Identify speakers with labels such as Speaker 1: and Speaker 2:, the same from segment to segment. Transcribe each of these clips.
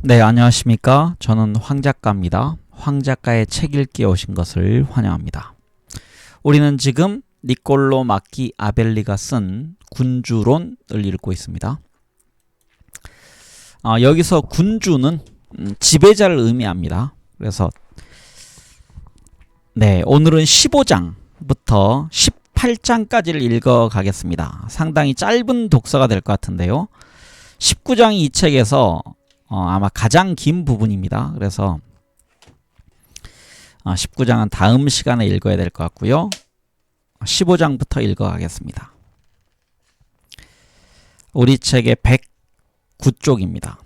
Speaker 1: 네, 안녕하십니까. 저는 황 작가입니다. 황 작가의 책 읽기에 오신 것을 환영합니다. 우리는 지금 니콜로 마키아벨리가 쓴 군주론을 읽고 있습니다. 여기서 군주는 지배자를 의미합니다. 그래서 오늘은 15장부터 18장까지를 읽어가겠습니다. 상당히 짧은 독서가 될 것 같은데요. 19장이 이 책에서 아마 가장 긴 부분입니다. 그래서 19장은 다음 시간에 읽어야 될 것 같고요. 15장부터 읽어가겠습니다. 우리 책의 109쪽입니다.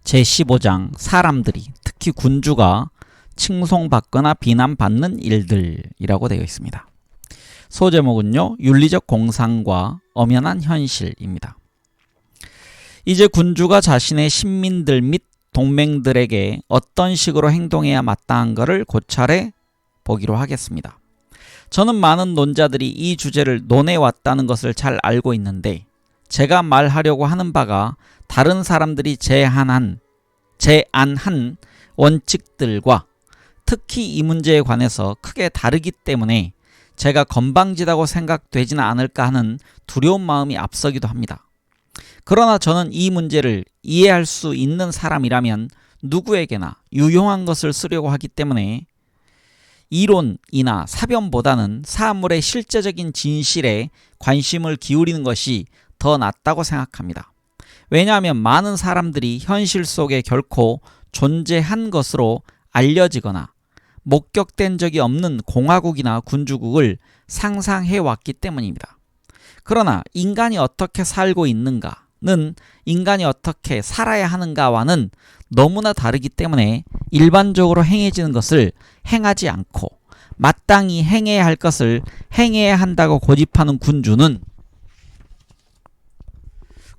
Speaker 1: 제15장 사람들이 특히 군주가 칭송받거나 비난받는 일들이라고 되어 있습니다. 소제목은요. 윤리적 공상과 엄연한 현실입니다. 이제 군주가 자신의 신민들 및 동맹들에게 어떤 식으로 행동해야 마땅한가를 고찰해 보기로 하겠습니다. 저는 많은 논자들이 이 주제를 논해왔다는 것을 잘 알고 있는데 제가 말하려고 하는 바가 다른 사람들이 제안한 원칙들과 특히 이 문제에 관해서 크게 다르기 때문에 제가 건방지다고 생각되지는 않을까 하는 두려운 마음이 앞서기도 합니다. 그러나 저는 이 문제를 이해할 수 있는 사람이라면 누구에게나 유용한 것을 쓰려고 하기 때문에 이론이나 사변보다는 사물의 실제적인 진실에 관심을 기울이는 것이 더 낫다고 생각합니다. 왜냐하면 많은 사람들이 현실 속에 결코 존재한 것으로 알려지거나 목격된 적이 없는 공화국이나 군주국을 상상해왔기 때문입니다. 그러나 인간이 어떻게 살고 있는가는 인간이 어떻게 살아야 하는가와는 너무나 다르기 때문에 일반적으로 행해지는 것을 행하지 않고 마땅히 행해야 할 것을 행해야 한다고 고집하는 군주는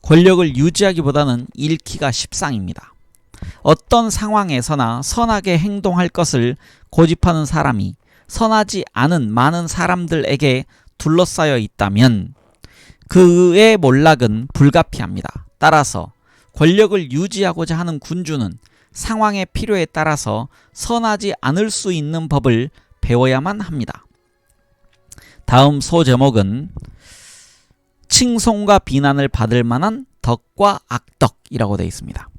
Speaker 1: 권력을 유지하기보다는 잃기가 십상입니다. 어떤 상황에서나 선하게 행동할 것을 고집하는 사람이 선하지 않은 많은 사람들에게 둘러싸여 있다면 그의 몰락은 불가피합니다. 따라서 권력을 유지하고자 하는 군주는 상황의 필요에 따라서 선하지 않을 수 있는 법을 배워야만 합니다. 다음 소제목은 칭송과 비난을 받을 만한 덕과 악덕이라고 되어 있습니다.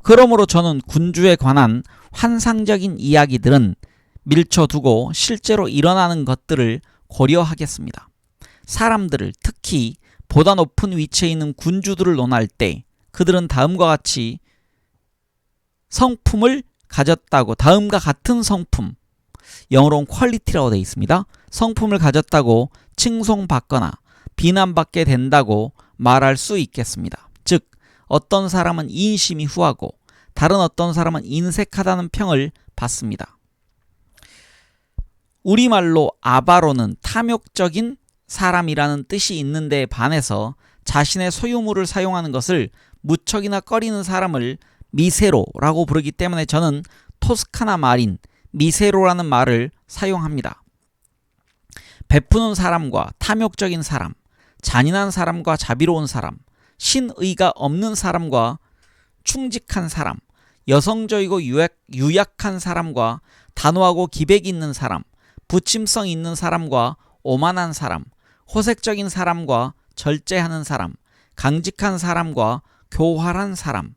Speaker 1: 그러므로 저는 군주에 관한 환상적인 이야기들은 밀쳐두고 실제로 일어나는 것들을 고려하겠습니다. 사람들을 특히 보다 높은 위치에 있는 군주들을 논할 때 그들은 다음과 같은 성품을 가졌다고 다음과 같은 성품 영어로는 퀄리티라고 되어 있습니다. 성품을 가졌다고 칭송받거나 비난받게 된다고 말할 수 있겠습니다. 즉 어떤 사람은 인심이 후하고 다른 어떤 사람은 인색하다는 평을 받습니다. 우리말로 아바로는 탐욕적인 사람이라는 뜻이 있는데 반해서 자신의 소유물을 사용하는 것을 무척이나 꺼리는 사람을 미세로라고 부르기 때문에 저는 토스카나 말인 미세로라는 말을 사용합니다. 베푸는 사람과 탐욕적인 사람, 잔인한 사람과 자비로운 사람, 신의가 없는 사람과 충직한 사람, 여성적이고 유약한 사람과 단호하고 기백이 있는 사람, 부침성 있는 사람과 오만한 사람, 호색적인 사람과 절제하는 사람, 강직한 사람과 교활한 사람,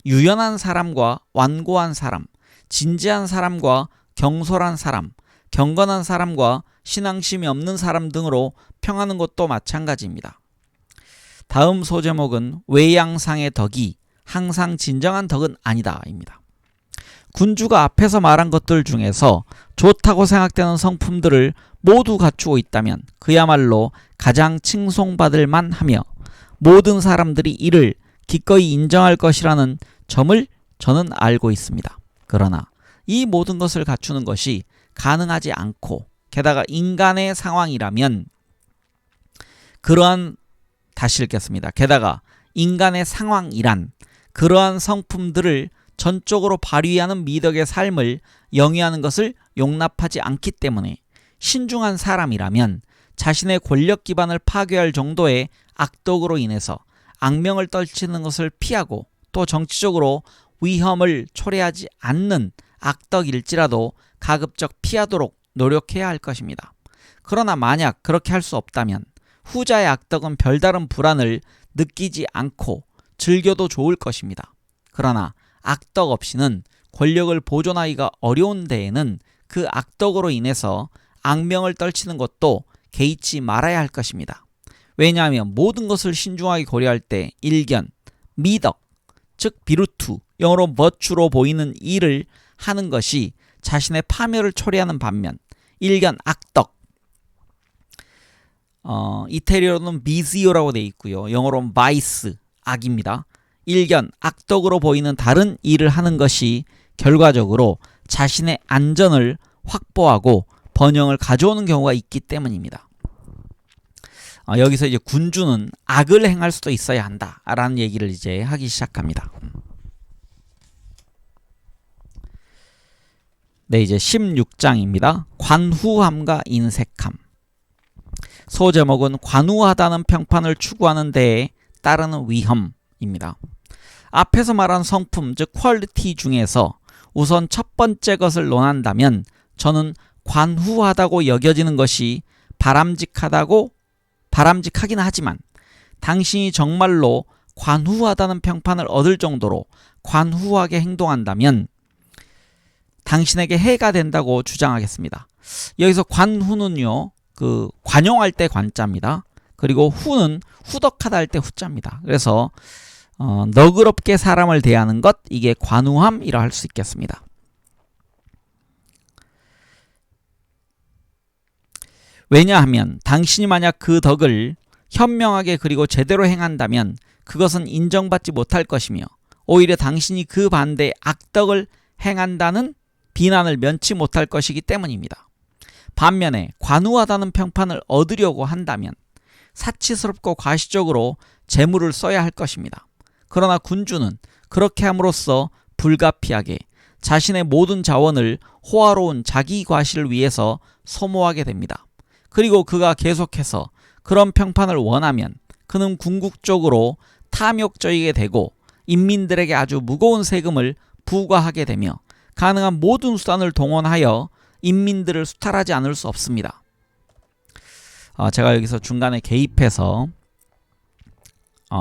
Speaker 1: 유연한 사람과 완고한 사람, 진지한 사람과 경솔한 사람, 경건한 사람과 신앙심이 없는 사람 등으로 평하는 것도 마찬가지입니다. 다음 소제목은 외양상의 덕이 항상 진정한 덕은 아니다입니다. 군주가 앞에서 말한 것들 중에서 좋다고 생각되는 성품들을 모두 갖추고 있다면 그야말로 가장 칭송받을 만하며 모든 사람들이 이를 기꺼이 인정할 것이라는 점을 저는 알고 있습니다. 그러나 이 모든 것을 갖추는 것이 가능하지 않고 게다가 인간의 상황이라면 다시 읽겠습니다. 게다가 인간의 상황이란 그러한 성품들을 전적으로 발휘하는 미덕의 삶을 영위하는 것을 용납하지 않기 때문에 신중한 사람이라면 자신의 권력 기반을 파괴할 정도의 악덕으로 인해서 악명을 떨치는 것을 피하고 또 정치적으로 위험을 초래하지 않는 악덕일지라도 가급적 피하도록 노력해야 할 것입니다. 그러나 만약 그렇게 할 수 없다면 후자의 악덕은 별다른 불안을 느끼지 않고 즐겨도 좋을 것입니다. 그러나 악덕 없이는 권력을 보존하기가 어려운 데에는 그 악덕으로 인해서 악명을 떨치는 것도 개의치 말아야 할 것입니다. 왜냐하면 모든 것을 신중하게 고려할 때 일견, 미덕, 즉 비루투, 영어로 버추로 보이는 일을 하는 것이 자신의 파멸을 초래하는 반면 일견 악덕, 이태리어로는 미지오라고 되어 있고요. 영어로는 바이스, 악입니다. 일견 악덕으로 보이는 다른 일을 하는 것이 결과적으로 자신의 안전을 확보하고 번영을 가져오는 경우가 있기 때문입니다. 여기서 이제 군주는 악을 행할 수도 있어야 한다라는 얘기를 이제 하기 시작합니다. 네, 이제 16장입니다. 관후함과 인색함. 소제목은 관우하다는 평판을 추구하는 데에 따르는 위험입니다. 앞에서 말한 성품, 즉 퀄리티 중에서 우선 첫 번째 것을 논한다면 저는 관후하다고 여겨지는 것이 바람직하긴 하지만 당신이 정말로 관후하다는 평판을 얻을 정도로 관후하게 행동한다면 당신에게 해가 된다고 주장하겠습니다. 여기서 관후는요, 관용할 때 관자입니다. 그리고 후는 후덕하다 할 때 후자입니다. 그래서 너그럽게 사람을 대하는 것, 이게 관우함이라 할 수 있겠습니다. 왜냐하면 당신이 만약 그 덕을 현명하게 그리고 제대로 행한다면 그것은 인정받지 못할 것이며 오히려 당신이 그 반대 악덕을 행한다는 비난을 면치 못할 것이기 때문입니다. 반면에 관우하다는 평판을 얻으려고 한다면 사치스럽고 과시적으로 재물을 써야 할 것입니다. 그러나 군주는 그렇게 함으로써 불가피하게 자신의 모든 자원을 호화로운 자기 과시를 위해서 소모하게 됩니다. 그리고 그가 계속해서 그런 평판을 원하면 그는 궁극적으로 탐욕적이게 되고 인민들에게 아주 무거운 세금을 부과하게 되며 가능한 모든 수단을 동원하여 인민들을 수탈하지 않을 수 없습니다. 제가 여기서 중간에 개입해서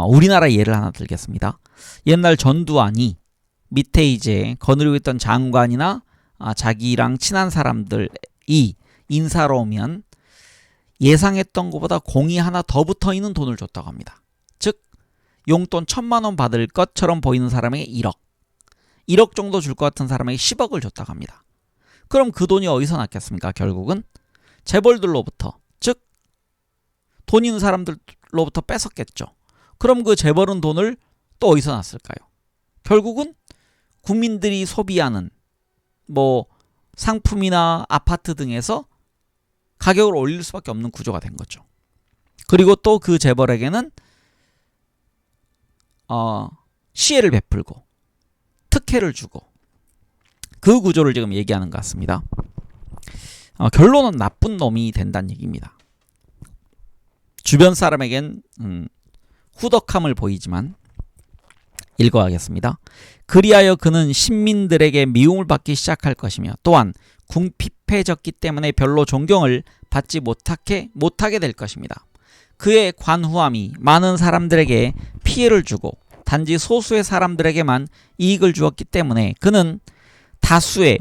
Speaker 1: 우리나라 예를 하나 들겠습니다. 옛날 전두환이 밑에 이제 거느리고 있던 장관이나 자기랑 친한 사람들이 인사로 오면 예상했던 것보다 공이 하나 더 붙어있는 돈을 줬다고 합니다. 즉 용돈 1,000만 원 받을 것처럼 보이는 사람에게 1억 정도 줄 것 같은 사람에게 10억을 줬다고 합니다. 그럼 그 돈이 어디서 났겠습니까? 결국은 재벌들로부터, 즉 돈 있는 사람들로부터 뺏었겠죠. 그럼 그 재벌은 돈을 또 어디서 났을까요? 결국은 국민들이 소비하는 상품이나 아파트 등에서 가격을 올릴 수밖에 없는 구조가 된 거죠. 그리고 또 그 재벌에게는 시혜를 베풀고 특혜를 주고 그 구조를 지금 얘기하는 것 같습니다. 결론은 나쁜 놈이 된다는 얘기입니다. 주변 사람에겐 후덕함을 보이지만 읽어가겠습니다. 그리하여 그는 신민들에게 미움을 받기 시작할 것이며 또한 궁핍해졌기 때문에 별로 존경을 받지 못하게 될 것입니다. 그의 관후함이 많은 사람들에게 피해를 주고 단지 소수의 사람들에게만 이익을 주었기 때문에 그는 다수의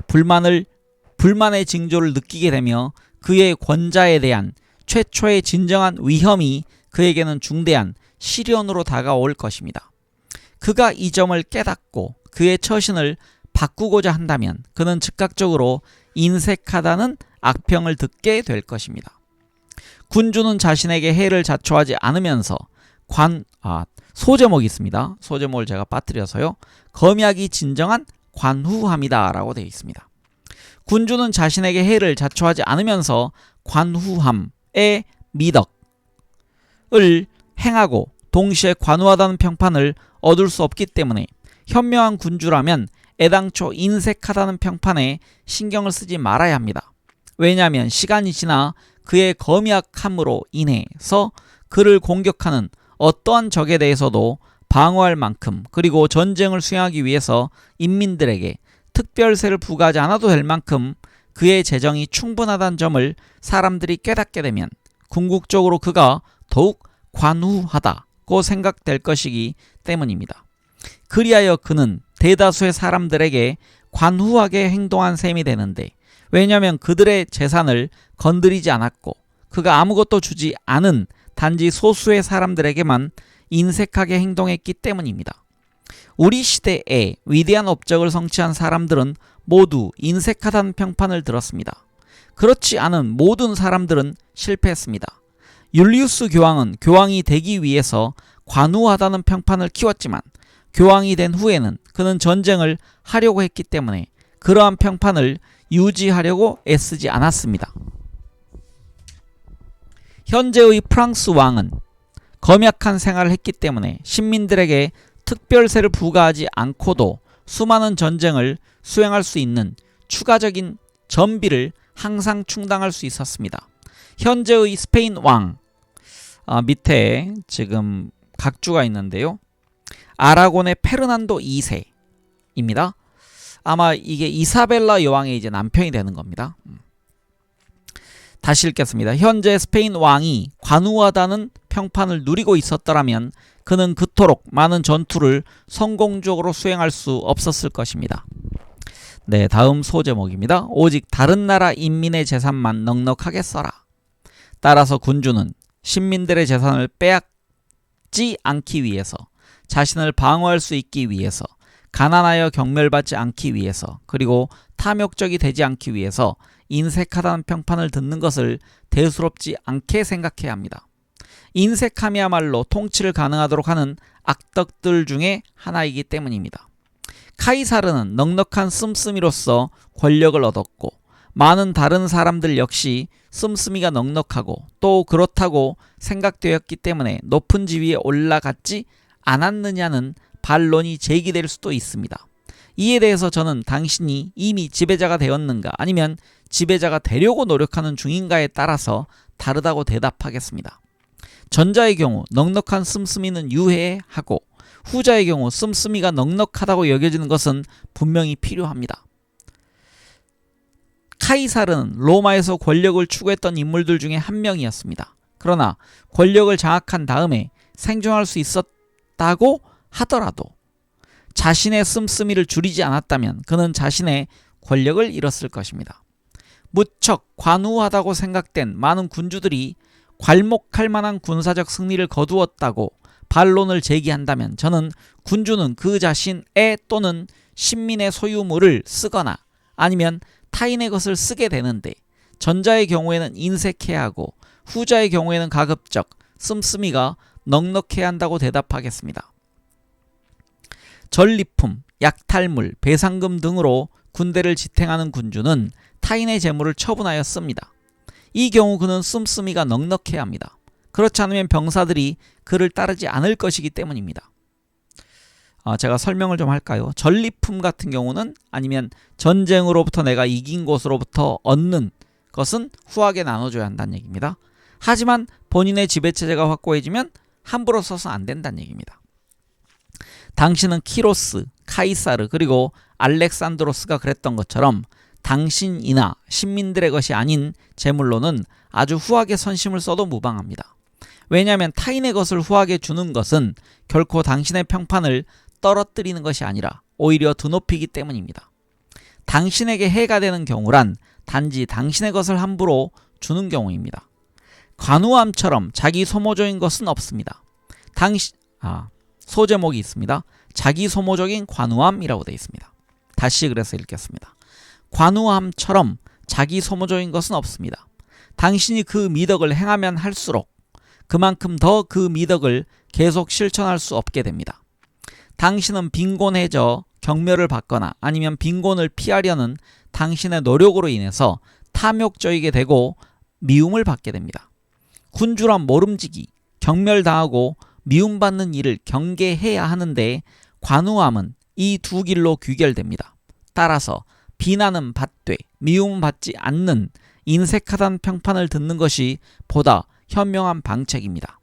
Speaker 1: 불만의 징조를 느끼게 되며 그의 권자에 대한 최초의 진정한 위험이 그에게는 중대한 시련으로 다가올 것입니다. 그가 이 점을 깨닫고 그의 처신을 바꾸고자 한다면 그는 즉각적으로 인색하다는 악평을 듣게 될 것입니다. 군주는 자신에게 해를 자초하지 않으면서 소제목이 있습니다. 소제목을 제가 빠뜨려서요. 검약이 진정한 관후함이다 라고 되어 있습니다. 군주는 자신에게 해를 자초하지 않으면서 관후함의 미덕을 행하고 동시에 관우하다는 평판을 얻을 수 없기 때문에 현명한 군주라면 애당초 인색하다는 평판에 신경을 쓰지 말아야 합니다. 왜냐하면 시간이 지나 그의 검약함으로 인해서 그를 공격하는 어떠한 적에 대해서도 방어할 만큼, 그리고 전쟁을 수행하기 위해서 인민들에게 특별세를 부과하지 않아도 될 만큼 그의 재정이 충분하다는 점을 사람들이 깨닫게 되면 궁극적으로 그가 더욱 관우하다고 생각될 것이기 때문입니다. 그리하여 그는 대다수의 사람들에게 관우하게 행동한 셈이 되는데, 왜냐하면 그들의 재산을 건드리지 않았고 그가 아무것도 주지 않은 단지 소수의 사람들에게만 인색하게 행동했기 때문입니다. 우리 시대에 위대한 업적을 성취한 사람들은 모두 인색하다는 평판을 들었습니다. 그렇지 않은 모든 사람들은 실패했습니다. 율리우스 교황은 교황이 되기 위해서 관우하다는 평판을 키웠지만 교황이 된 후에는 그는 전쟁을 하려고 했기 때문에 그러한 평판을 유지하려고 애쓰지 않았습니다. 현재의 프랑스 왕은 검약한 생활을 했기 때문에 시민들에게 특별세를 부과하지 않고도 수많은 전쟁을 수행할 수 있는 추가적인 전비를 항상 충당할 수 있었습니다. 현재의 스페인 왕, 밑에 지금 각주가 있는데요. 아라곤의 페르난도 2세입니다. 아마 이게 이사벨라 여왕의 이제 남편이 되는 겁니다. 다시 읽겠습니다. 현재 스페인 왕이 관우하다는 평판을 누리고 있었더라면 그는 그토록 많은 전투를 성공적으로 수행할 수 없었을 것입니다. 네, 다음 소제목입니다. 오직 다른 나라 인민의 재산만 넉넉하게 써라. 따라서 군주는 신민들의 재산을 빼앗지 않기 위해서, 자신을 방어할 수 있기 위해서, 가난하여 경멸받지 않기 위해서, 그리고 탐욕적이 되지 않기 위해서 인색하다는 평판을 듣는 것을 대수롭지 않게 생각해야 합니다. 인색함이야말로 통치를 가능하도록 하는 악덕들 중에 하나이기 때문입니다. 카이사르는 넉넉한 씀씀이로서 권력을 얻었고 많은 다른 사람들 역시 씀씀이가 넉넉하고 또 그렇다고 생각되었기 때문에 높은 지위에 올라갔지 않았느냐는 반론이 제기될 수도 있습니다. 이에 대해서 저는 당신이 이미 지배자가 되었는가 아니면 지배자가 되려고 노력하는 중인가에 따라서 다르다고 대답하겠습니다. 전자의 경우 넉넉한 씀씀이는 유해하고 후자의 경우 씀씀이가 넉넉하다고 여겨지는 것은 분명히 필요합니다. 카이사르는 로마에서 권력을 추구했던 인물들 중에 한 명이었습니다. 그러나 권력을 장악한 다음에 생존할 수 있었다고 하더라도 자신의 씀씀이를 줄이지 않았다면 그는 자신의 권력을 잃었을 것입니다. 무척 관우하다고 생각된 많은 군주들이 괄목할 만한 군사적 승리를 거두었다고 반론을 제기한다면 저는 군주는 그 자신의 또는 신민의 소유물을 쓰거나 아니면 타인의 것을 쓰게 되는데 전자의 경우에는 인색해야 하고 후자의 경우에는 가급적 씀씀이가 넉넉해야 한다고 대답하겠습니다. 전리품, 약탈물, 배상금 등으로 군대를 지탱하는 군주는 타인의 재물을 처분하였습니다. 이 경우 그는 씀씀이가 넉넉해야 합니다. 그렇지 않으면 병사들이 그를 따르지 않을 것이기 때문입니다. 제가 설명을 좀 할까요? 전리품 같은 경우는 아니면 전쟁으로부터 내가 이긴 곳으로부터 얻는 것은 후하게 나눠줘야 한다는 얘기입니다. 하지만 본인의 지배체제가 확고해지면 함부로 써서 안 된다는 얘기입니다. 당신은 키로스, 카이사르 그리고 알렉산드로스가 그랬던 것처럼 당신이나 신민들의 것이 아닌 재물로는 아주 후하게 선심을 써도 무방합니다. 왜냐하면 타인의 것을 후하게 주는 것은 결코 당신의 평판을 떨어뜨리는 것이 아니라 오히려 드높이기 때문입니다. 당신에게 해가 되는 경우란 단지 당신의 것을 함부로 주는 경우입니다. 관우함처럼 자기 소모적인 것은 없습니다. 소제목이 있습니다. 자기 소모적인 관우함이라고 되어 있습니다. 다시 그래서 읽겠습니다. 관우함처럼 자기 소모적인 것은 없습니다. 당신이 그 미덕을 행하면 할수록 그만큼 더 그 미덕을 계속 실천할 수 없게 됩니다. 당신은 빈곤해져 경멸을 받거나 아니면 빈곤을 피하려는 당신의 노력으로 인해서 탐욕적이게 되고 미움을 받게 됩니다. 군주란 모름지기, 경멸당하고 미움받는 일을 경계해야 하는데 관우함은 이 두 길로 귀결됩니다. 따라서 비난은 받되 미움은 받지 않는 인색하다는 평판을 듣는 것이 보다 현명한 방책입니다.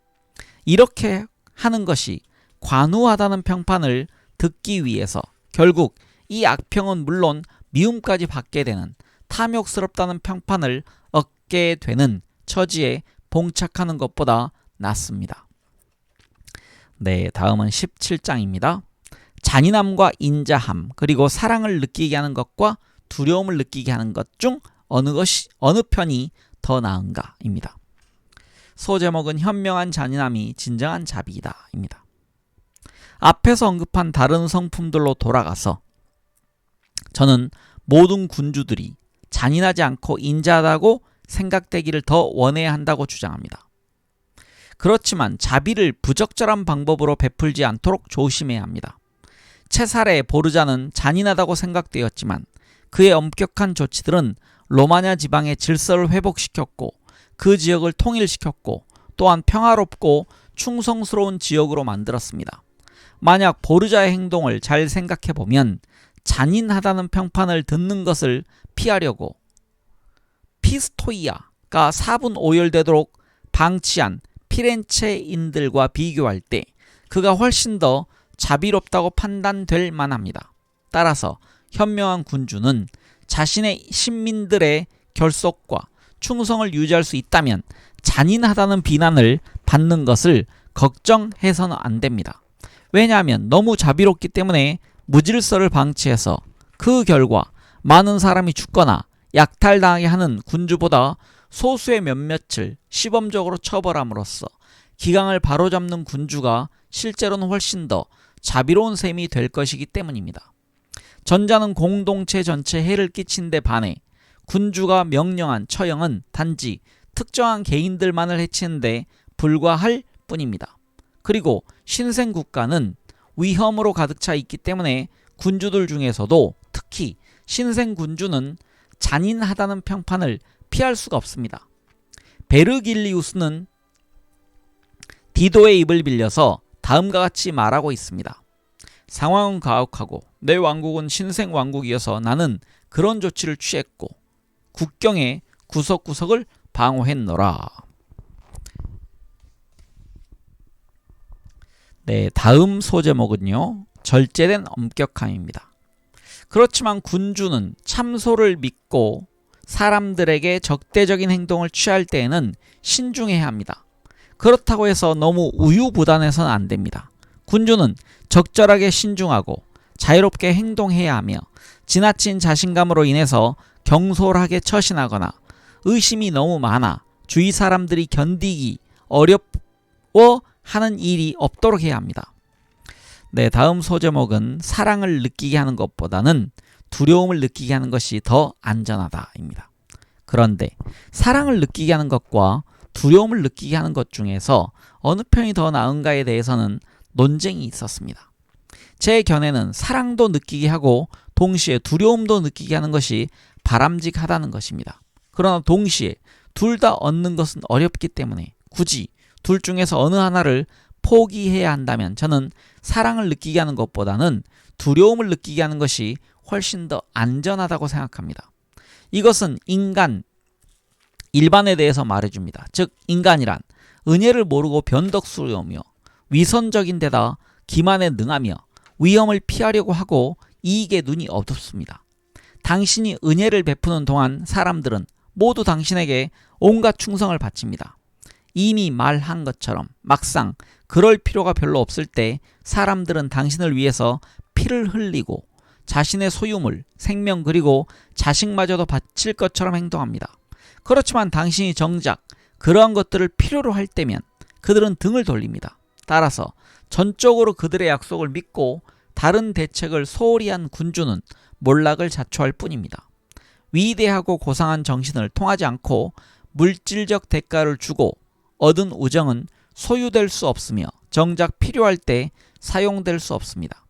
Speaker 1: 이렇게 하는 것이 관우하다는 평판을 듣기 위해서 결국 이 악평은 물론 미움까지 받게 되는 탐욕스럽다는 평판을 얻게 되는 처지에 봉착하는 것보다 낫습니다. 네, 다음은 17장입니다. 잔인함과 인자함 그리고 사랑을 느끼게 하는 것과 두려움을 느끼게 하는 것 중 어느 편이 더 나은가입니다. 소제목은 현명한 잔인함이 진정한 자비이다 입니다. 앞에서 언급한 다른 성품들로 돌아가서 저는 모든 군주들이 잔인하지 않고 인자하다고 생각되기를 더 원해야 한다고 주장합니다. 그렇지만 자비를 부적절한 방법으로 베풀지 않도록 조심해야 합니다. 채살의 보르자는 잔인하다고 생각되었지만 그의 엄격한 조치들은 로마냐 지방의 질서를 회복시켰고 그 지역을 통일시켰고 또한 평화롭고 충성스러운 지역으로 만들었습니다. 만약 보르자의 행동을 잘 생각해보면 잔인하다는 평판을 듣는 것을 피하려고 피스토이아가 4분 오열되도록 방치한 피렌체인들과 비교할 때 그가 훨씬 더 자비롭다고 판단될 만합니다. 따라서 현명한 군주는 자신의 신민들의 결속과 충성을 유지할 수 있다면 잔인하다는 비난을 받는 것을 걱정해서는 안 됩니다. 왜냐하면 너무 자비롭기 때문에 무질서를 방치해서 그 결과 많은 사람이 죽거나 약탈당하게 하는 군주보다 소수의 몇몇을 시범적으로 처벌함으로써 기강을 바로잡는 군주가 실제로는 훨씬 더 자비로운 셈이 될 것이기 때문입니다. 전자는 공동체 전체에 해를 끼친 데 반해 군주가 명령한 처형은 단지 특정한 개인들만을 해치는 데 불과할 뿐입니다. 그리고 신생국가는 위험으로 가득 차 있기 때문에 군주들 중에서도 특히 신생군주는 잔인하다는 평판을 피할 수가 없습니다. 베르길리우스는 디도의 입을 빌려서 다음과 같이 말하고 있습니다. 상황은 가혹하고 내 왕국은 신생 왕국이어서 나는 그런 조치를 취했고 국경의 구석구석을 방어했노라. 네, 다음 소제목은요. 절제된 엄격함입니다. 그렇지만 군주는 참소를 믿고 사람들에게 적대적인 행동을 취할 때에는 신중해야 합니다. 그렇다고 해서 너무 우유부단해서는 안 됩니다. 군주는 적절하게 신중하고 자유롭게 행동해야 하며 지나친 자신감으로 인해서 경솔하게 처신하거나 의심이 너무 많아 주위 사람들이 견디기 어려워하는 일이 없도록 해야 합니다. 네, 다음 소제목은 사랑을 느끼게 하는 것보다는 두려움을 느끼게 하는 것이 더 안전하다입니다. 그런데 사랑을 느끼게 하는 것과 두려움을 느끼게 하는 것 중에서 어느 편이 더 나은가에 대해서는 논쟁이 있었습니다. 제 견해는 사랑도 느끼게 하고 동시에 두려움도 느끼게 하는 것이 바람직하다는 것입니다. 그러나 동시에 둘 다 얻는 것은 어렵기 때문에 굳이 둘 중에서 어느 하나를 포기해야 한다면 저는 사랑을 느끼게 하는 것보다는 두려움을 느끼게 하는 것이 훨씬 더 안전하다고 생각합니다. 이것은 인간 일반에 대해서 말해줍니다. 즉 인간이란 은혜를 모르고 변덕스러우며 위선적인 데다 기만에 능하며 위험을 피하려고 하고 이익에 눈이 어둡습니다. 당신이 은혜를 베푸는 동안 사람들은 모두 당신에게 온갖 충성을 바칩니다. 이미 말한 것처럼 막상 그럴 필요가 별로 없을 때 사람들은 당신을 위해서 피를 흘리고 자신의 소유물, 생명 그리고 자식마저도 바칠 것처럼 행동합니다. 그렇지만 당신이 정작 그러한 것들을 필요로 할 때면 그들은 등을 돌립니다. 따라서 전적으로 그들의 약속을 믿고 다른 대책을 소홀히 한 군주는 몰락을 자초할 뿐입니다. 위대하고 고상한 정신을 통하지 않고 물질적 대가를 주고 얻은 우정은 소유될 수 없으며 정작 필요할 때 사용될 수 없습니다.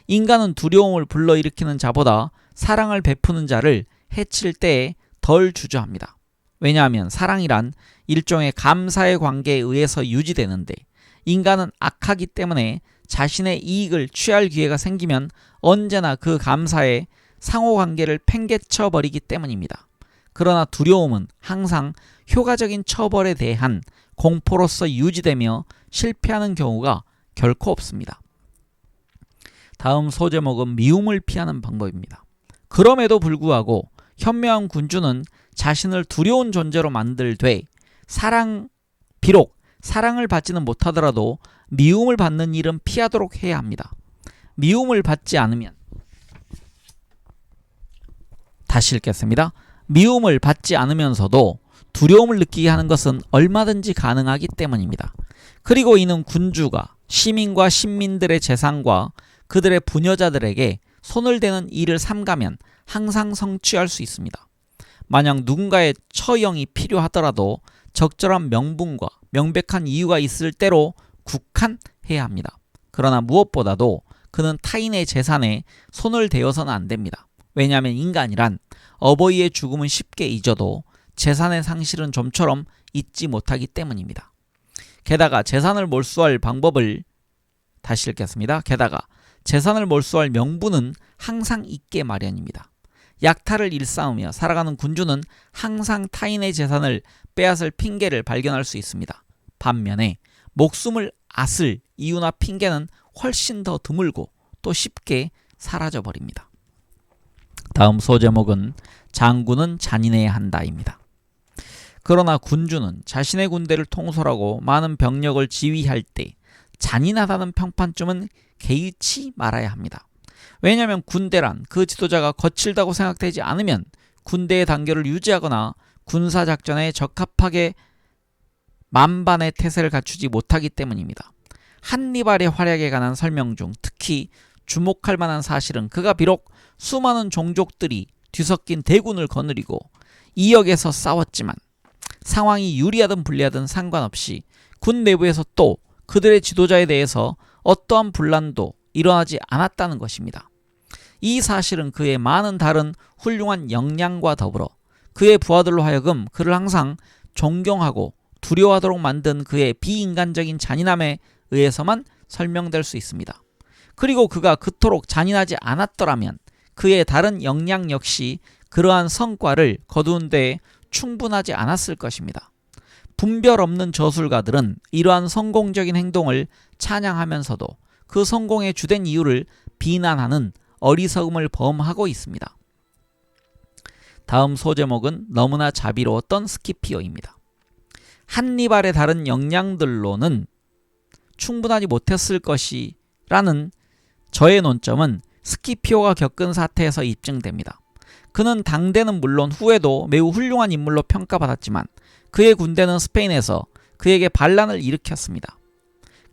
Speaker 1: 인간은 두려움을 불러일으키는 자보다 사랑을 베푸는 자를 해칠 때에 덜 주저합니다. 왜냐하면 사랑이란 일종의 감사의 관계에 의해서 유지되는데 인간은 악하기 때문에 자신의 이익을 취할 기회가 생기면 언제나 그 감사의 상호관계를 팽개쳐 버리기 때문입니다. 그러나 두려움은 항상 효과적인 처벌에 대한 공포로서 유지되며 실패하는 경우가 결코 없습니다. 다음 소제목은 미움을 피하는 방법입니다. 그럼에도 불구하고 현명한 군주는 자신을 두려운 존재로 만들되 비록 사랑을 받지는 못하더라도 미움을 받는 일은 피하도록 해야 합니다. 미움을 받지 않으면, 다시 읽겠습니다. 미움을 받지 않으면서도 두려움을 느끼게 하는 것은 얼마든지 가능하기 때문입니다. 그리고 이는 군주가 시민과 신민들의 재산과 그들의 부녀자들에게 손을 대는 일을 삼가면 항상 성취할 수 있습니다. 만약 누군가의 처형이 필요하더라도 적절한 명분과 명백한 이유가 있을 때로 국한해야 합니다. 그러나 무엇보다도 그는 타인의 재산에 손을 대어서는 안 됩니다. 왜냐하면 인간이란 어버이의 죽음은 쉽게 잊어도 재산의 상실은 좀처럼 잊지 못하기 때문입니다. 게다가 재산을 몰수할 방법을 다시 읽겠습니다. 게다가 재산을 몰수할 명분은 항상 있게 마련입니다. 약탈을 일삼으며 살아가는 군주는 항상 타인의 재산을 빼앗을 핑계를 발견할 수 있습니다. 반면에 목숨을 앗을 이유나 핑계는 훨씬 더 드물고 또 쉽게 사라져버립니다. 다음 소제목은 장군은 잔인해야 한다입니다. 그러나 군주는 자신의 군대를 통솔하고 많은 병력을 지휘할 때 잔인하다는 평판쯤은 개의치 말아야 합니다. 왜냐하면 군대란 그 지도자가 거칠다고 생각되지 않으면 군대의 단결을 유지하거나 군사작전에 적합하게 만반의 태세를 갖추지 못하기 때문입니다. 한니발의 활약에 관한 설명 중 특히 주목할 만한 사실은 그가 비록 수많은 종족들이 뒤섞인 대군을 거느리고 이역에서 싸웠지만 상황이 유리하든 불리하든 상관없이 군 내부에서 또 그들의 지도자에 대해서 어떠한 분란도 일어나지 않았다는 것입니다. 이 사실은 그의 많은 다른 훌륭한 역량과 더불어 그의 부하들로 하여금 그를 항상 존경하고 두려워하도록 만든 그의 비인간적인 잔인함에 의해서만 설명될 수 있습니다. 그리고 그가 그토록 잔인하지 않았더라면 그의 다른 역량 역시 그러한 성과를 거두는 데 충분하지 않았을 것입니다. 분별 없는 저술가들은 이러한 성공적인 행동을 찬양하면서도 그 성공의 주된 이유를 비난하는 어리석음을 범하고 있습니다. 다음 소제목은 너무나 자비로웠던 스키피오입니다. 한니발의 다른 역량들로는 충분하지 못했을 것이라는 저의 논점은 스키피오가 겪은 사태에서 입증됩니다. 그는 당대는 물론 후에도 매우 훌륭한 인물로 평가받았지만 그의 군대는 스페인에서 그에게 반란을 일으켰습니다.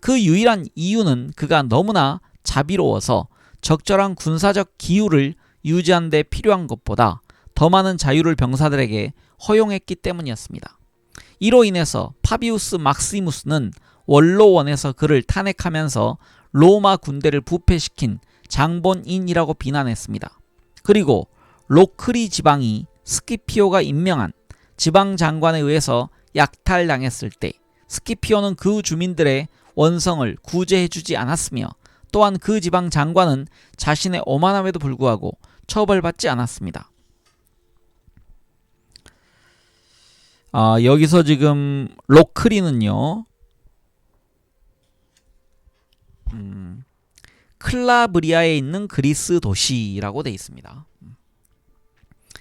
Speaker 1: 그 유일한 이유는 그가 너무나 자비로워서 적절한 군사적 기율을 유지하는 데 필요한 것보다 더 많은 자유를 병사들에게 허용했기 때문이었습니다. 이로 인해서 파비우스 막시무스는 원로원에서 그를 탄핵하면서 로마 군대를 부패시킨 장본인이라고 비난했습니다. 그리고 로크리 지방이 스키피오가 임명한 지방장관에 의해서 약탈당했을 때 스키피오는 그 주민들의 원성을 구제해주지 않았으며 또한 그 지방장관은 자신의 오만함에도 불구하고 처벌받지 않았습니다. 여기서 지금 로크리는요, 클라브리아에 있는 그리스 도시라고 되어 있습니다.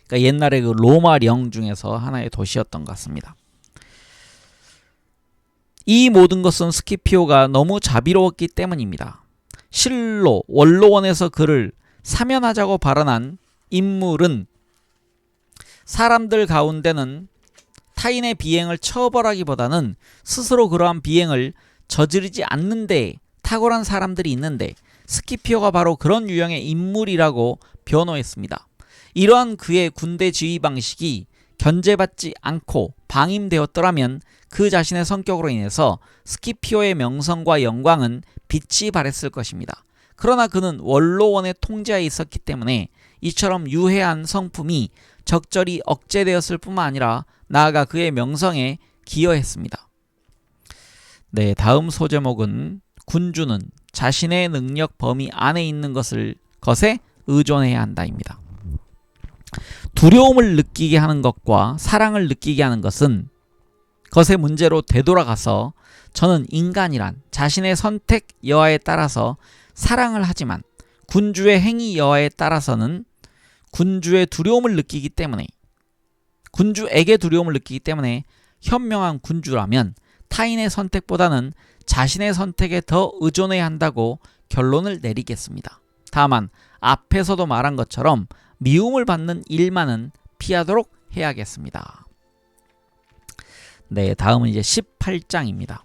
Speaker 1: 그러니까 옛날에 그 로마령 중에서 하나의 도시였던 것 같습니다. 이 모든 것은 스키피오가 너무 자비로웠기 때문입니다. 실로 원로원에서 그를 사면하자고 발언한 인물은 사람들 가운데는 타인의 비행을 처벌하기보다는 스스로 그러한 비행을 저지르지 않는 데 탁월한 사람들이 있는데 스키피오가 바로 그런 유형의 인물이라고 변호했습니다. 이러한 그의 군대 지휘 방식이 견제받지 않고 방임되었더라면 그 자신의 성격으로 인해서 스키피오의 명성과 영광은 빛이 발했을 것입니다. 그러나 그는 원로원의 통제하에 있었기 때문에 이처럼 유해한 성품이 적절히 억제되었을 뿐만 아니라 나아가 그의 명성에 기여했습니다. 네, 다음 소제목은 군주는 자신의 능력 범위 안에 있는 것에 의존해야 한다입니다. 두려움을 느끼게 하는 것과 사랑을 느끼게 하는 것은 것의 문제로 되돌아가서 저는 인간이란 자신의 선택 여하에 따라서 사랑을 하지만 군주의 행위 여하에 따라서는 군주에게 두려움을 느끼기 때문에 현명한 군주라면 타인의 선택보다는 자신의 선택에 더 의존해야 한다고 결론을 내리겠습니다. 다만 앞에서도 말한 것처럼 미움을 받는 일만은 피하도록 해야겠습니다. 네, 다음은 이제 18장입니다.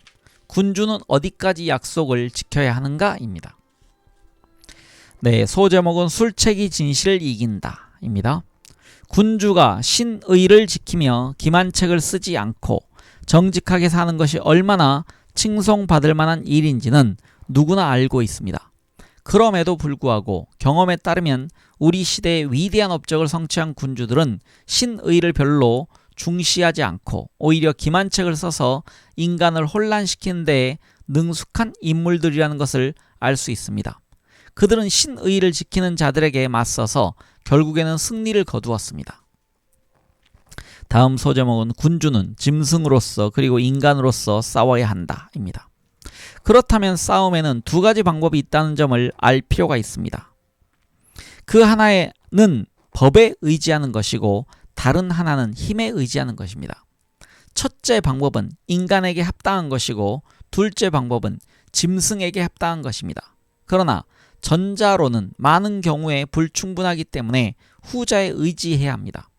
Speaker 1: 군주는 어디까지 약속을 지켜야 하는가입니다. 네, 소제목은 술책이 진실을 이긴다 입니다. 군주가 신의를 지키며 기만책을 쓰지 않고 정직하게 사는 것이 얼마나 칭송받을 만한 일인지는 누구나 알고 있습니다. 그럼에도 불구하고 경험에 따르면 우리 시대의 위대한 업적을 성취한 군주들은 신의를 별로 중시하지 않고 오히려 기만책을 써서 인간을 혼란시키는 데에 능숙한 인물들이라는 것을 알 수 있습니다. 그들은 신의를 지키는 자들에게 맞서서 결국에는 승리를 거두었습니다. 다음 소제목은 군주는 짐승으로서 그리고 인간으로서 싸워야 한다 입니다. 그렇다면 싸움에는 두 가지 방법이 있다는 점을 알 필요가 있습니다. 그 하나는 법에 의지하는 것이고 다른 하나는 힘에 의지하는 것입니다. 첫째 방법은 인간에게 합당한 것이고 둘째 방법은 짐승에게 합당한 것입니다. 그러나 전자로는 많은 경우에 불충분하기 때문에 후자에 의지해야 합니다.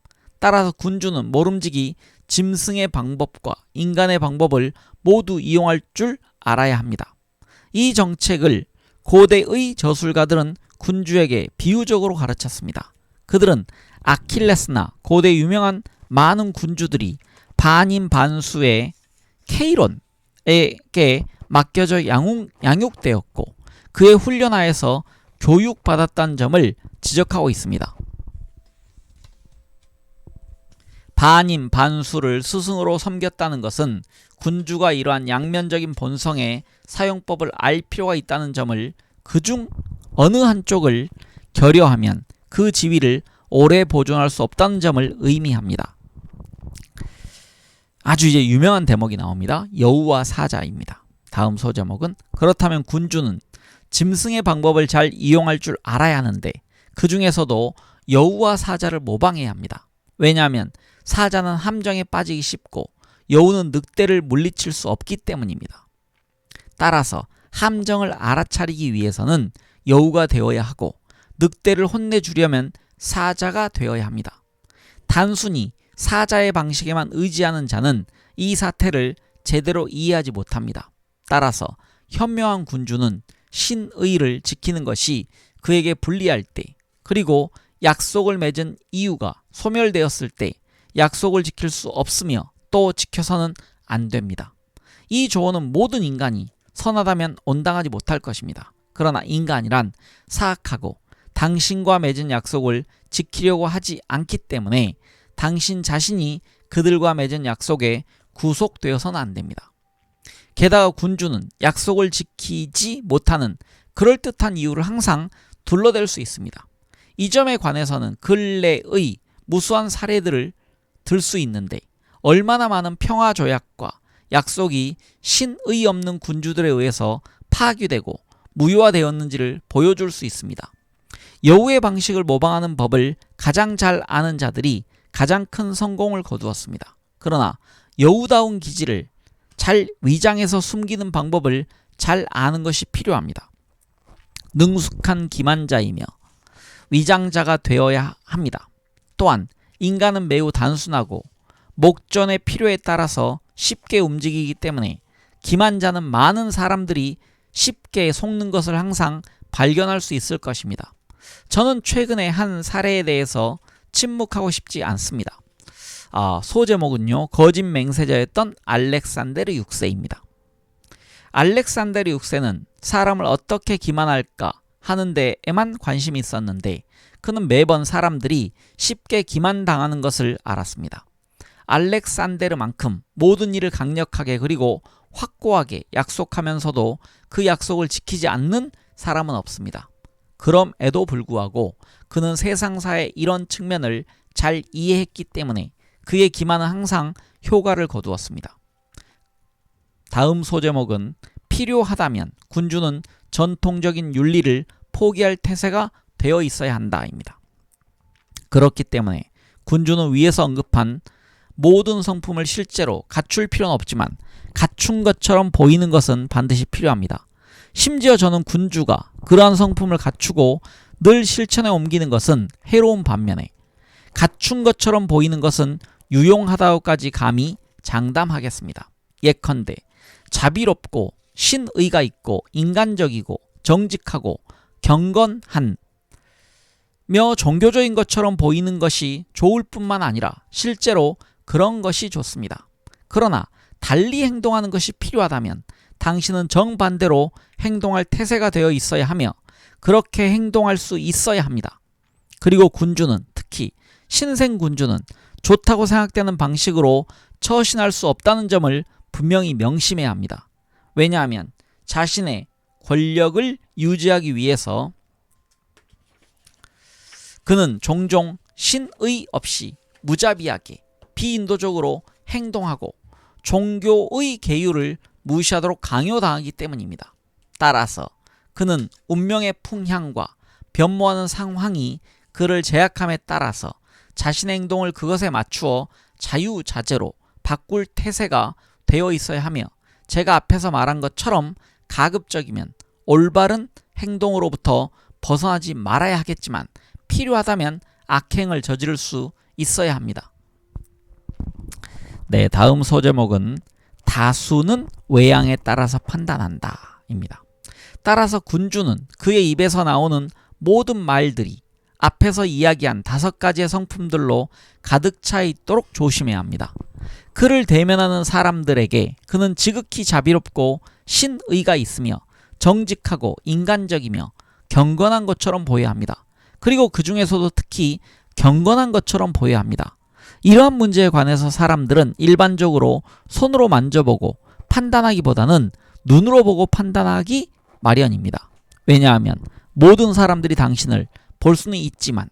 Speaker 1: 따라서 군주는 모름지기 짐승의 방법과 인간의 방법을 모두 이용할 줄 알아야 합니다. 이 정책을 고대의 저술가들은 군주에게 비유적으로 가르쳤습니다. 그들은 아킬레스나 고대 유명한 많은 군주들이 반인반수의 케이론에게 맡겨져 양육되었고 그의 훈련하에서 교육받았다는 점을 지적하고 있습니다. 반인반수를 스승으로 섬겼다는 것은 군주가 이러한 양면적인 본성의 사용법을 알 필요가 있다는 점을 그중 어느 한쪽을 결여하면 그 지위를 오래 보존할 수 없다는 점을 의미합니다. 아주 이제 유명한 대목이 나옵니다. 여우와 사자입니다. 다음 소제목은 그렇다면 군주는 짐승의 방법을 잘 이용할 줄 알아야 하는데 그 중에서도 여우와 사자를 모방해야 합니다. 왜냐하면 사자는 함정에 빠지기 쉽고 여우는 늑대를 물리칠 수 없기 때문입니다. 따라서 함정을 알아차리기 위해서는 여우가 되어야 하고 늑대를 혼내주려면 사자가 되어야 합니다. 단순히 사자의 방식에만 의지하는 자는 이 사태를 제대로 이해하지 못합니다. 따라서 현명한 군주는 신의를 지키는 것이 그에게 불리할 때 그리고 약속을 맺은 이유가 소멸되었을 때 약속을 지킬 수 없으며 또 지켜서는 안 됩니다. 이 조언은 모든 인간이 선하다면 온당하지 못할 것입니다. 그러나 인간이란 사악하고 당신과 맺은 약속을 지키려고 하지 않기 때문에 당신 자신이 그들과 맺은 약속에 구속되어서는 안 됩니다. 게다가 군주는 약속을 지키지 못하는 그럴듯한 이유를 항상 둘러댈 수 있습니다. 이 점에 관해서는 근래의 무수한 사례들을 들 수 있는데 얼마나 많은 평화조약과 약속이 신의 없는 군주들에 의해서 파기되고 무효화되었는지를 보여줄 수 있습니다. 여우의 방식을 모방하는 법을 가장 잘 아는 자들이 가장 큰 성공을 거두었습니다. 그러나 여우다운 기질을 잘 위장해서 숨기는 방법을 잘 아는 것이 필요합니다. 능숙한 기만자이며 위장자가 되어야 합니다. 또한 인간은 매우 단순하고 목전의 필요에 따라서 쉽게 움직이기 때문에 기만자는 많은 사람들이 쉽게 속는 것을 항상 발견할 수 있을 것입니다. 저는 최근에 한 사례에 대해서 침묵하고 싶지 않습니다. 소제목은요, 거짓 맹세자였던 알렉산데르 6세입니다. 알렉산데르 6세는 사람을 어떻게 기만할까 하는 데에만 관심이 있었는데 그는 매번 사람들이 쉽게 기만당하는 것을 알았습니다. 알렉산데르만큼 모든 일을 강력하게 그리고 확고하게 약속하면서도 그 약속을 지키지 않는 사람은 없습니다. 그럼에도 불구하고 그는 세상사의 이런 측면을 잘 이해했기 때문에 그의 기만은 항상 효과를 거두었습니다. 다음 소제목은 필요하다면 군주는 전통적인 윤리를 포기할 태세가 되어 있어야 한다입니다. 그렇기 때문에 군주는 위에서 언급한 모든 성품을 실제로 갖출 필요는 없지만 갖춘 것처럼 보이는 것은 반드시 필요합니다. 심지어 저는 군주가 그러한 성품을 갖추고 늘 실천에 옮기는 것은 해로운 반면에 갖춘 것처럼 보이는 것은 유용하다고까지 감히 장담하겠습니다. 예컨대 자비롭고 신의가 있고 인간적이고 정직하고 경건한 종교적인 것처럼 보이는 것이 좋을 뿐만 아니라 실제로 그런 것이 좋습니다. 그러나 달리 행동하는 것이 필요하다면 당신은 정반대로 행동할 태세가 되어 있어야 하며 그렇게 행동할 수 있어야 합니다. 그리고 군주는, 특히 신생 군주는 좋다고 생각되는 방식으로 처신할 수 없다는 점을 분명히 명심해야 합니다. 왜냐하면 자신의 권력을 유지하기 위해서 그는 종종 신의 없이 무자비하게 비인도적으로 행동하고 종교의 계율을 무시하도록 강요당하기 때문입니다. 따라서 그는 운명의 풍향과 변모하는 상황이 그를 제약함에 따라서 자신의 행동을 그것에 맞추어 자유자재로 바꿀 태세가 되어 있어야 하며 제가 앞에서 말한 것처럼 가급적이면 올바른 행동으로부터 벗어나지 말아야 하겠지만 필요하다면 악행을 저지를 수 있어야 합니다. 네, 다음 소제목은 다수는 외양에 따라서 판단한다 입니다. 따라서 군주는 그의 입에서 나오는 모든 말들이 앞에서 이야기한 5가지의 성품들로 가득 차 있도록 조심해야 합니다. 그를 대면하는 사람들에게 그는 지극히 자비롭고 신의가 있으며 정직하고 인간적이며 경건한 것처럼 보여야 합니다. 그리고 그 중에서도 특히 경건한 것처럼 보여야 합니다. 이러한 문제에 관해서 사람들은 일반적으로 손으로 만져보고 판단하기보다는 눈으로 보고 판단하기 마련입니다. 왜냐하면 모든 사람들이 당신을 볼 수는 있지만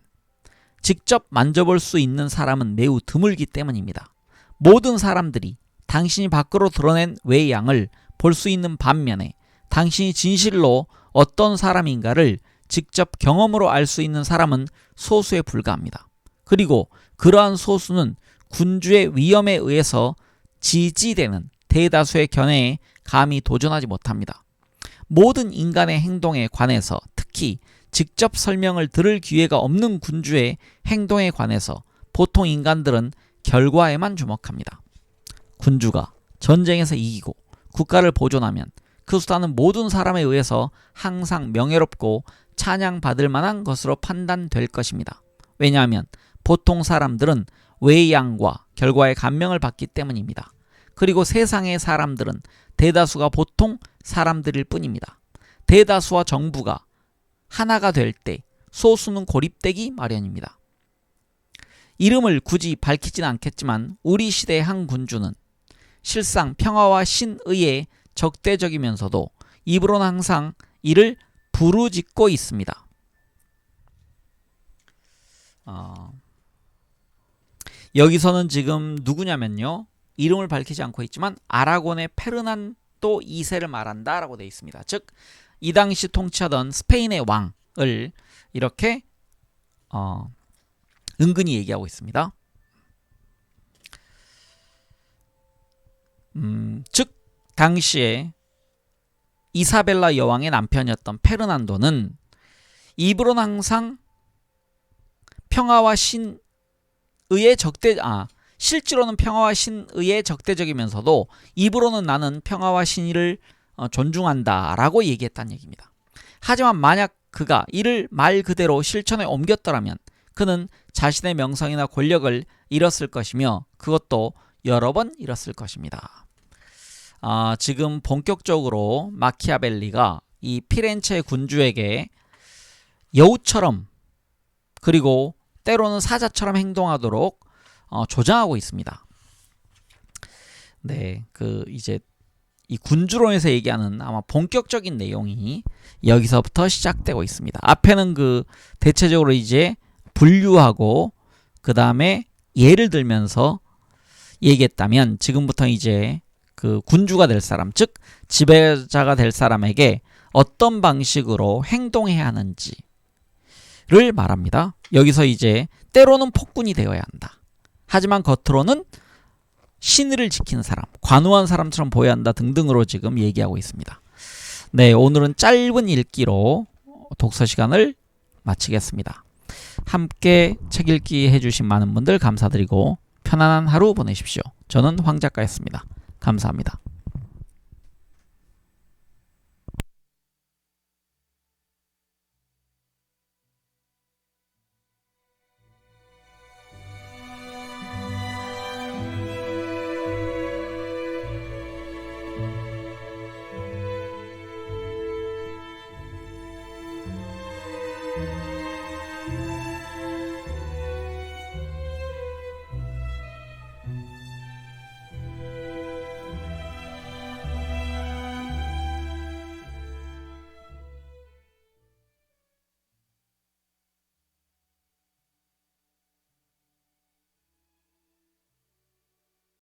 Speaker 1: 직접 만져볼 수 있는 사람은 매우 드물기 때문입니다. 모든 사람들이 당신이 밖으로 드러낸 외양을 볼 수 있는 반면에 당신이 진실로 어떤 사람인가를 직접 경험으로 알 수 있는 사람은 소수에 불과합니다. 그리고 그러한 소수는 군주의 위엄에 의해서 지지되는 대다수의 견해에 감히 도전하지 못합니다. 모든 인간의 행동에 관해서 특히 직접 설명을 들을 기회가 없는 군주의 행동에 관해서 보통 인간들은 결과에만 주목합니다. 군주가 전쟁에서 이기고 국가를 보존하면 그 수단은 모든 사람에 의해서 항상 명예롭고 찬양받을 만한 것으로 판단될 것입니다. 왜냐하면 보통 사람들은 외양과 결과에 감명을 받기 때문입니다. 그리고 세상의 사람들은 대다수가 보통 사람들일 뿐입니다. 대다수와 정부가 하나가 될 때 소수는 고립되기 마련입니다. 이름을 굳이 밝히진 않겠지만 우리 시대의 한 군주는 실상 평화와 신의에 적대적이면서도 입으로는 항상 이를 부르짖고 있습니다. 여기서는 지금 누구냐면요, 이름을 밝히지 않고 있지만 아라곤의 페르난도 2세를 말한다 라고 되어 있습니다. 즉 이 당시 통치하던 스페인의 왕을 이렇게 은근히 얘기하고 있습니다. 즉 당시에 이사벨라 여왕의 남편이었던 페르난도는 입으로는 항상 평화와 신의의 실제로는 평화와 신의에 적대적이면서도 입으로는 나는 평화와 신의를 존중한다 라고 얘기했다는 얘기입니다. 하지만 만약 그가 이를 말 그대로 실천에 옮겼더라면 그는 자신의 명성이나 권력을 잃었을 것이며 그것도 여러 번 잃었을 것입니다. 지금 본격적으로 마키아벨리가 이 피렌체 군주에게 여우처럼 그리고 때로는 사자처럼 행동하도록 조장하고 있습니다. 네, 이제 이 군주론에서 얘기하는 아마 본격적인 내용이 여기서부터 시작되고 있습니다. 앞에는 대체적으로 이제 분류하고 그 다음에 예를 들면서 얘기했다면 지금부터 이제 그 군주가 될 사람, 즉 지배자가 될 사람에게 어떤 방식으로 행동해야 하는지를 말합니다. 여기서 이제 때로는 폭군이 되어야 한다. 하지만 겉으로는 신의를 지키는 사람, 관우한 사람처럼 보여야 한다 등등으로 지금 얘기하고 있습니다. 네, 오늘은 짧은 읽기로 독서 시간을 마치겠습니다. 함께 책 읽기 해주신 많은 분들 감사드리고 편안한 하루 보내십시오. 저는 황 작가였습니다. 감사합니다.